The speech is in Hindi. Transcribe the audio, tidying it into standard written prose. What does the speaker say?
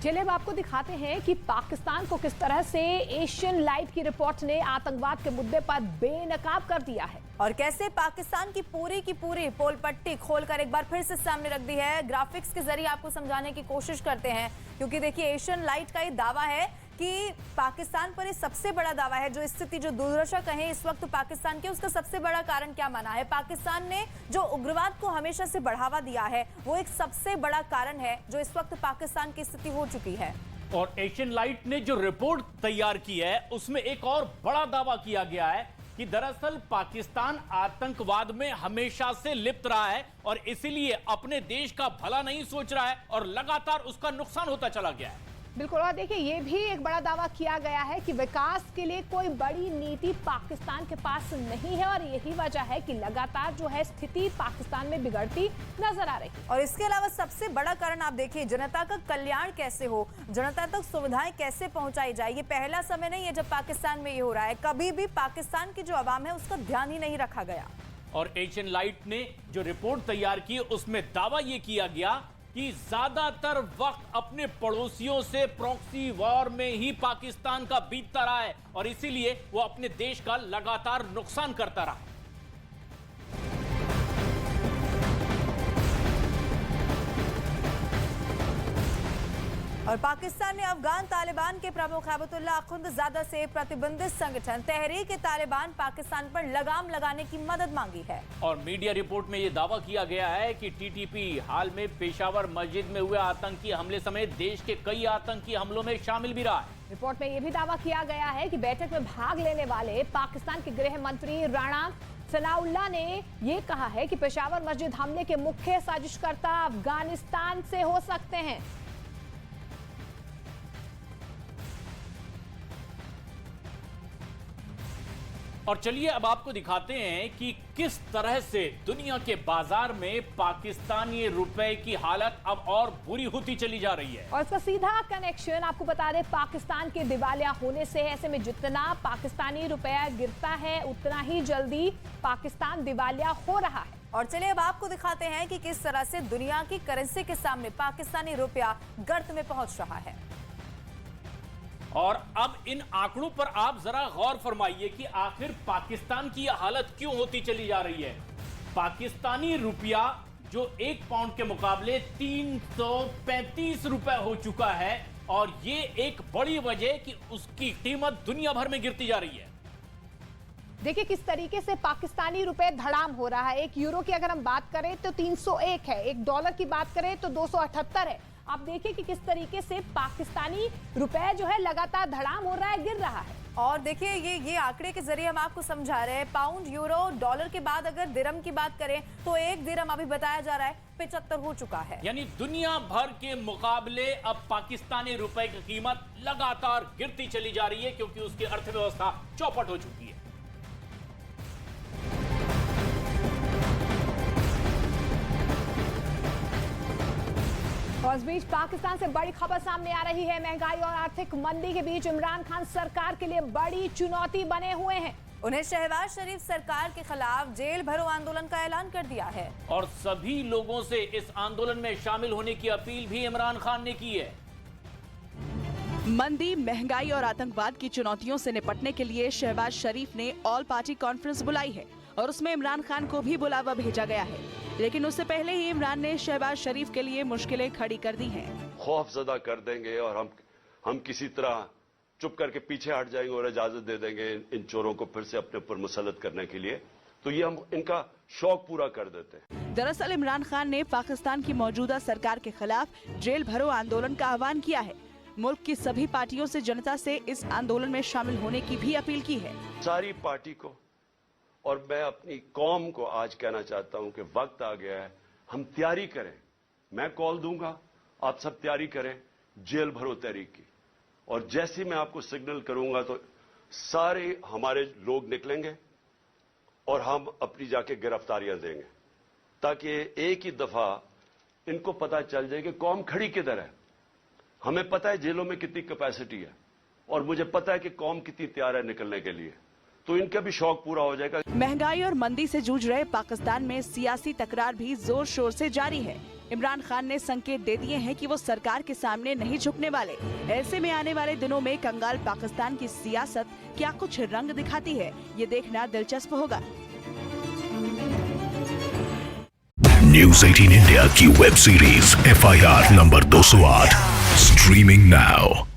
चलिए अब आपको दिखाते हैं कि पाकिस्तान को किस तरह से एशियन लाइट की रिपोर्ट ने आतंकवाद के मुद्दे पर बेनकाब कर दिया है और कैसे पाकिस्तान की पूरी पोल पट्टी खोलकर एक बार फिर से सामने रख दी है। ग्राफिक्स के जरिए आपको समझाने की कोशिश करते हैं, क्योंकि देखिए एशियन लाइट का ये दावा है कि पाकिस्तान पर ये सबसे बड़ा दावा है। जो स्थिति, जो दुर्दशा कहें इस वक्त पाकिस्तान के, उसका सबसे बड़ा कारण क्या माना है? पाकिस्तान ने जो उग्रवाद को हमेशा से बढ़ावा दिया है, वो एक सबसे बड़ा कारण है जो इस वक्त पाकिस्तान की स्थिति हो चुकी है। और एशियन लाइट ने जो रिपोर्ट तैयार की है उसमें एक और बड़ा दावा किया गया है कि दरअसल पाकिस्तान आतंकवाद में हमेशा से लिप्त रहा है और इसीलिए अपने देश का भला नहीं सोच रहा है और लगातार उसका नुकसान होता चला गया है। बिल्कुल। और देखिए ये भी एक बड़ा दावा किया गया है कि विकास के लिए कोई बड़ी नीति पाकिस्तान के पास नहीं है और यही वजह है कि लगातार जो है स्थिति पाकिस्तान में बिगड़ती नजर आ रही है। और इसके अलावा सबसे बड़ा कारण आप देखिए, जनता का कल्याण कैसे हो, जनता तक सुविधाएं कैसे पहुंचाई जाए। ये पहला समय नहीं है जब पाकिस्तान में ये हो रहा है, कभी भी पाकिस्तान की जो आवाम है उसका ध्यान ही नहीं रखा गया। और एशियन लाइट ने जो रिपोर्ट तैयार की उसमें दावा यह किया गया कि ज्यादातर वक्त अपने पड़ोसियों से प्रॉक्सी वॉर में ही पाकिस्तान का बीतता रहा है और इसीलिए वो अपने देश का लगातार नुकसान करता रहा। और पाकिस्तान ने अफगान तालिबान के प्रमुख अब्दुल्ला अखुंदजादा से प्रतिबंधित संगठन तहरीक-ए-तालिबान पाकिस्तान पर लगाम लगाने की मदद मांगी है। और मीडिया रिपोर्ट में यह दावा किया गया है कि टीटीपी हाल में पेशावर मस्जिद में हुए आतंकी हमले समेत देश के कई आतंकी हमलों में शामिल भी रहा है। रिपोर्ट में यह भी दावा किया गया है कि बैठक में भाग लेने वाले पाकिस्तान के गृह मंत्री राणा सनाउल्लाह ने यह कहा है कि पेशावर मस्जिद हमले के मुख्य साजिशकर्ता अफगानिस्तान से हो सकते हैं। और चलिए अब आपको दिखाते हैं कि किस तरह से दुनिया के बाजार में पाकिस्तानी रुपए की हालत अब और बुरी होती चली जा रही है। और इसका सीधा कनेक्शन आपको बता दें पाकिस्तान के दिवालिया होने से है। ऐसे में जितना पाकिस्तानी रुपया गिरता है उतना ही जल्दी पाकिस्तान दिवालिया हो रहा है। और चलिए अब आपको दिखाते हैं कि किस तरह से दुनिया की करेंसी के सामने पाकिस्तानी रुपया गर्त में पहुंच रहा है। और अब इन आंकड़ों पर आप जरा गौर फरमाइए कि आखिर पाकिस्तान की यह हालत क्यों होती चली जा रही है। पाकिस्तानी रुपया जो एक पाउंड के मुकाबले 335 रुपए हो चुका है और ये एक बड़ी वजह कि उसकी कीमत दुनिया भर में गिरती जा रही है। देखिए किस तरीके से पाकिस्तानी रुपए धड़ाम हो रहा है। एक यूरो की अगर हम बात करें तो 301 है, एक डॉलर की बात करें तो 278 है। आप देखिए कि किस तरीके से पाकिस्तानी रुपए जो है लगातार धड़ाम हो रहा है, गिर रहा है। और देखिए ये आंकड़े के जरिए हम आपको समझा रहे हैं, पाउंड, यूरो, डॉलर के बाद अगर दिरहम की बात करें तो एक दिरहम अभी बताया जा रहा है 75 हो चुका है। यानी दुनिया भर के मुकाबले अब पाकिस्तानी रुपए की कीमत लगातार गिरती चली जा रही है क्योंकि उसकी अर्थव्यवस्था चौपट हो चुकी है। और इस बीच पाकिस्तान से बड़ी खबर सामने आ रही है। महंगाई और आर्थिक मंदी के बीच इमरान खान सरकार के लिए बड़ी चुनौती बने हुए हैं। उन्हें शहबाज शरीफ सरकार के खिलाफ जेल भरो आंदोलन का ऐलान कर दिया है और सभी लोगों से इस आंदोलन में शामिल होने की अपील भी इमरान खान ने की है। मंदी, महंगाई और आतंकवाद की चुनौतियों से निपटने के लिए शहबाज शरीफ ने ऑल पार्टी कॉन्फ्रेंस बुलाई है और उसमें इमरान खान को भी बुलावा भेजा गया है। लेकिन उससे पहले ही इमरान ने शहबाज शरीफ के लिए मुश्किलें खड़ी कर दी हैं। खौफजदा कर देंगे और हम किसी तरह चुप करके पीछे हट जाएंगे और इजाजत दे देंगे इन चोरों को फिर से अपने ऊपर मुसल्लत करने के लिए, तो ये हम इनका शौक पूरा कर देते हैं। दरअसल इमरान खान ने पाकिस्तान की मौजूदा सरकार के खिलाफ जेल भरो आंदोलन का आह्वान किया है। मुल्क की सभी पार्टियों से जनता से इस आंदोलन में शामिल होने की भी अपील की है। सारी पार्टी को और मैं अपनी कौम को आज कहना चाहता हूं कि वक्त आ गया है, हम तैयारी करें। मैं कॉल दूंगा, आप सब तैयारी करें जेल भरो तहरीक की, और जैसे मैं आपको सिग्नल करूंगा तो सारे हमारे लोग निकलेंगे और हम अपनी जाके गिरफ्तारियां देंगे ताकि एक ही दफा इनको पता चल जाए कि कौम खड़ी किधर है। हमें पता है जेलों में कितनी कैपेसिटी है और मुझे पता है कि कौम कितनी तैयार है निकलने के लिए, तो इनका भी शौक पूरा हो जाएगा। महंगाई और मंदी से जूझ रहे पाकिस्तान में सियासी तकरार भी जोर शोर से जारी है। इमरान खान ने संकेत दे दिए हैं कि वो सरकार के सामने नहीं झुकने वाले। ऐसे में आने वाले दिनों में कंगाल पाकिस्तान की सियासत क्या कुछ रंग दिखाती है, ये देखना दिलचस्प होगा। न्यूज़ 18 इंडिया की web series FIR number 208 streaming now.